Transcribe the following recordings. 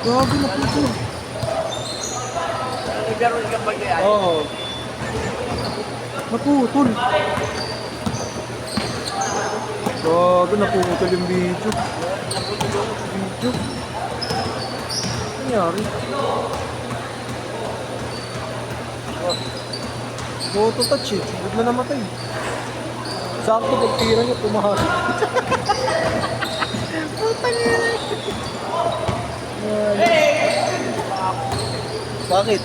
Gabi na puto. Naglaro ka ba kaya? Oo. Naputol. Gabi, naputol yung video. Video. Ano nangyari? Photo touch eh. Bigla namatay. Sakto pagtira niya, pumahasin. Putang ina. Bakit?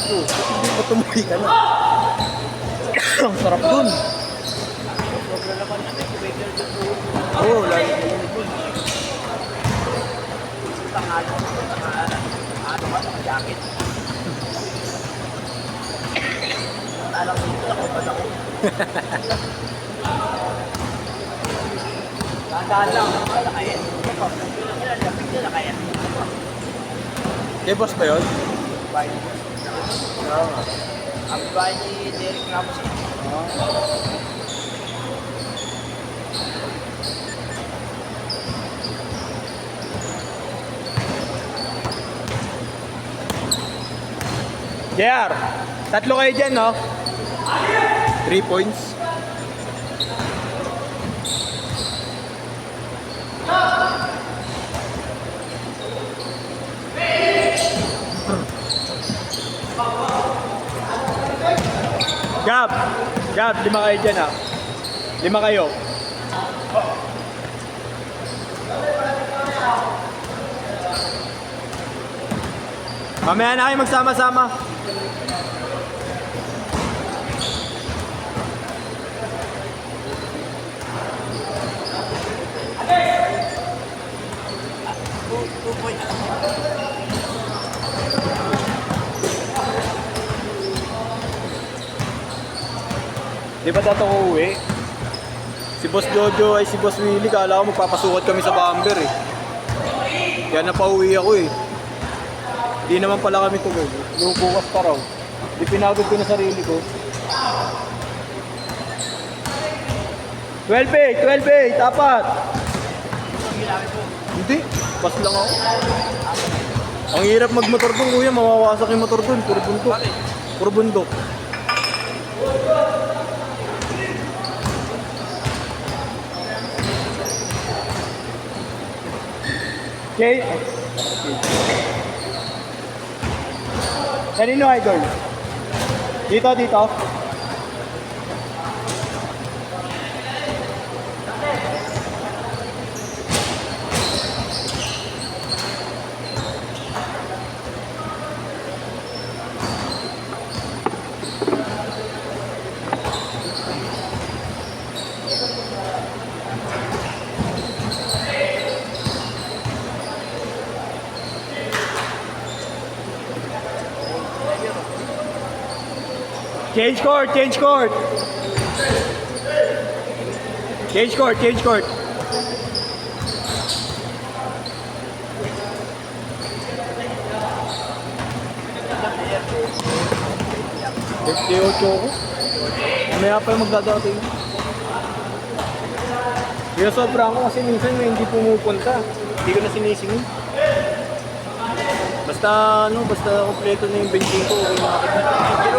Oh, ba't hindi ba tumuloy ka na? Ang sarap dun. Oo, oh, lagi ka lang dun. Ano ka sa jacket? Alam mo dito ako ba ako? Tandaan lang, wala kaya. Lapit na kaya. Eh, boss ba yun? Bahay ni Oo nga. ang bahay ni Derek Ramos. JR, tatlo kayo dyan, no? 3 points. Gab! Gab, 5 kayo dyan, ha? 5 kayo. Mamaya na kayo magsama-sama. Di ba dato ko uwi? Si Boss Jojo ay si Boss Willie, kala ko magpapasukat kami sa Bamber eh. Kaya napauwi ako eh. Di naman pala kami tuloy. Bukas pa raw. Di pinagod ko na sarili ko. 12-8, tapat! Hindi, pas lang ako. Ang hirap magmotor dun kuya, mawawasak yung motor dun. Puro bundok. Puro bundok. Okay. Kanino idol? Dito, dito. Change court, change court. Change court, change court. ko. Mamaya pa yung magdadating. Kaya sobra ako kasi minsan may hindi pumupunta. Hindi ko na sinisingin. Basta basta kompleto na yung benching ko, okay na ako. Pero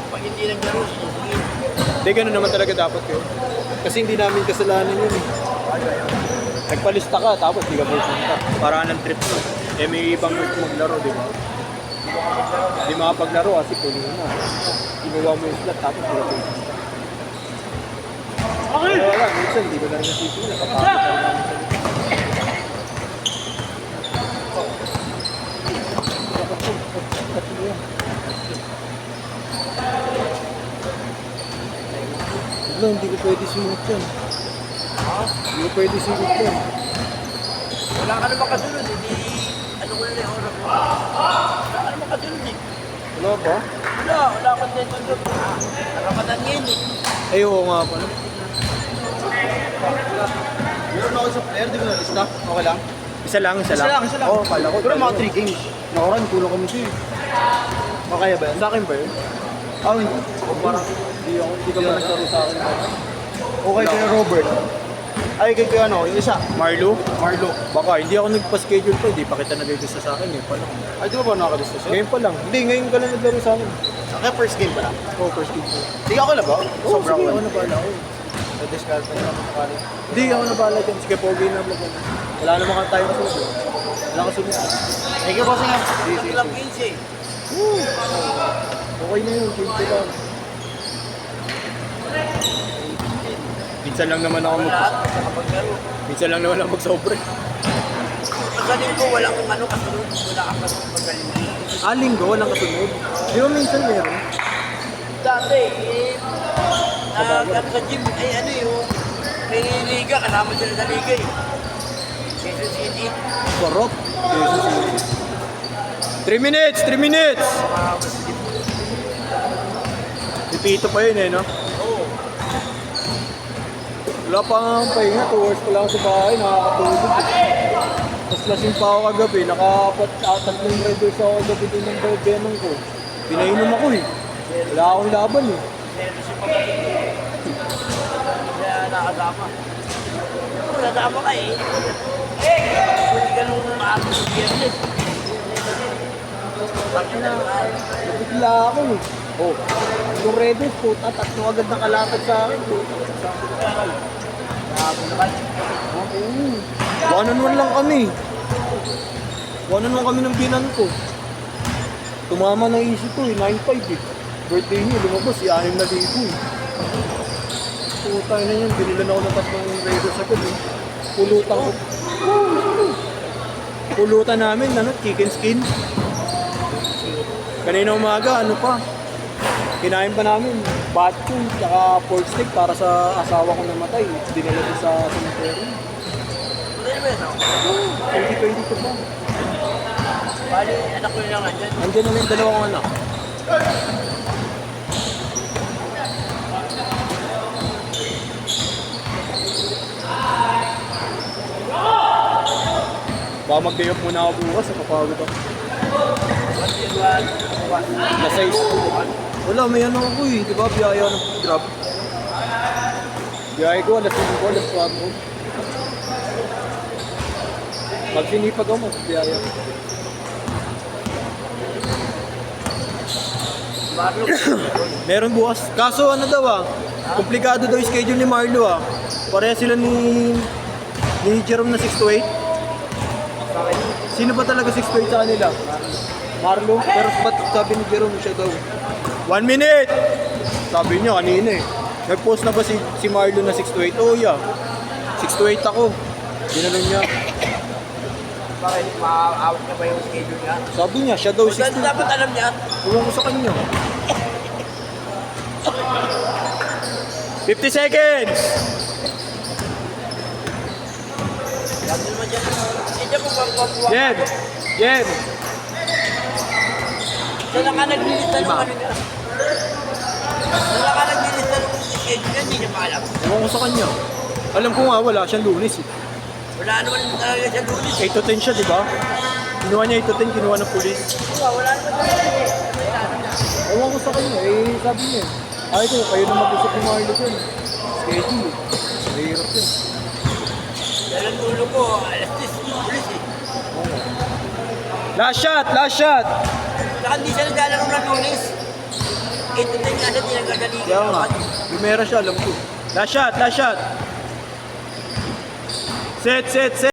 pag hindi naglaro, sinisingin. Hindi, ganun naman talaga dapat yun. Kasi hindi namin kasalanan yun eh. Nagpalista ka, tapos di ka pupunta. Para ng trip mo. Eh may ibang maglaro, di ba? Hindi makapaglaro kasi puno na. Kinuha mo yung slot, tapos di ka pupunta. Okay! Kaya wala, minsan hindi ko na rin nasising. Nakapakot na rin namin sa hindi ko pwede singot yan. Ha? Hindi ko pwede singot yan. Wala ka naman kasunod, hindi ano ko na yung oras mo. Wala ka naman kasunod eh. Wala ba? Wala ka din kasunod. Ramadan ngayon eh. Ay, oo nga pala. Meron ako sa player, di ko na-lista. Okay lang? Isa lang. Isa lang. Oo, kala ko. Pero mga 3 games. Nakuran, kulang kami sa'yo. Makaya ba yan? Sa akin ba yun? Ah, hindi. Ako parang, hindi ka pa nagsaro sa akin. Okay kaya Robert. Ay, kay ano, yung isa. Marlo? Marlo. Baka, hindi ako nagpa-schedule pa, hindi pa kita nag-gusto sa akin, ngayon pa lang. Ay, di ba ba nakakadista siya? Ngayon pa lang. Hindi, ngayon ka lang naglaro sa akin. Kaya first game pala. Oh, first game ko. Hindi ako lang ba? Oo, Sobrang sige, ako. ako na bahala ako. Na-discard pa niya ako nakali. Hindi, ako na bahala dyan. Sige, pogi na vlog. Wala naman ka tayo kasunod. Wala kasunod. Thank you, bossing. Sige, Lang 15. Okay na yun, game ko lang. Minsan lang naman ako Lahat sa kapaglaro. Minsan lang naman ako magsobre. Magaling ko, walang ano kasunod. Wala kang magaling. Linggo, walang kasunod. Di ba minsan meron? Dati, sa gym, ay ano yung may liga, kasama sila sa liga eh. Quezon City. Sarap. Jesus. 3 minutes! 3 minutes! Pipito pa yun eh, no? Oo. Wala pa nga pahinga, 2 hours pa lang sa bahay, nakakatulog. Tapos lasing pa ako kagabi, tatlong riders ako kagabi din ng bebenong ko. Pinainom ako eh. Wala akong laban eh. Kaya nakasama. Nakasama ka eh. Hindi ka nung maamo sa biyernes. Nabigla ako eh. Oh, yung riders po, tatlo agad nakalapad sa akin. One-on-one lang kami. One-on-one kami ng binan ko. Tumama ng easy ko eh, 9.5 eh. Birthday niya, lumabas, i-6 na libo eh. Putay na yun, binilan ako ng tatlong raiders agad eh. Pulutan ko. Pulutan namin, chicken skin. Kanina umaga, ano pa? Kinain pa namin, batcho, tsaka pork steak para sa asawa ko namatay. Dinala din sa cemetery. 2022 pa. Bali, anak ko lang andyan. Andiyan na yung dalawang anak. Baka mag-day off muna ako bukas, napapagod ako. Nasa wala, may ano ako eh, di ba? Biyaya ng grab. Biyaya ko, alas 5, alas 4. Magsinipag ako, magbiyaya. Meron bukas. Kaso ano daw komplikado daw yung schedule ni Marlo Pareha sila ni Jerome na 6 to 8. Sino ba talaga 6 to 8 sa kanila? Marlo? Pero ba't sabi ni Jerome siya daw? 1 minute! Sabi niya kanina eh. Nag-post na ba si Marlo na 6 to 8? Oh yeah. 6 to 8 ako. Ginanong niya. Bakit? Ma-out na ba yung schedule niya? Sabi niya, siya daw 6 to 8. Dapat alam niya. Ewan ko sa kanya. 50 seconds! Dapat naman dyan. Hindi mo pagpapuwa. Jem! Jem! Saan ka naglilista ng ano niya? Saan ka naglilista ng schedule niya? Hindi niya pa alam. Ewan ko sa kanya. Alam ko nga, wala siyang lunes eh. Wala naman talaga siya lunis. 8 to 10 siya, di ba? Kinuha niya 8 to 10, kinuha ng pulis. Wala naman talaga. Ewan ko sa kanya, sabi niya. Ay ko, kayo na mag-usap ni Marlo dyan. Schedule eh. Mahirap yun. Dahil ang ulo ko, alas 10 lulis eh. Last shot! Last shot! Saka hindi siya naglalaro ng lunis. 8 to 10 nga siya, hindi nagkagaling. Kaya nga, lumera siya, alam ko. Last shot! Last shot! Set! Set! Set!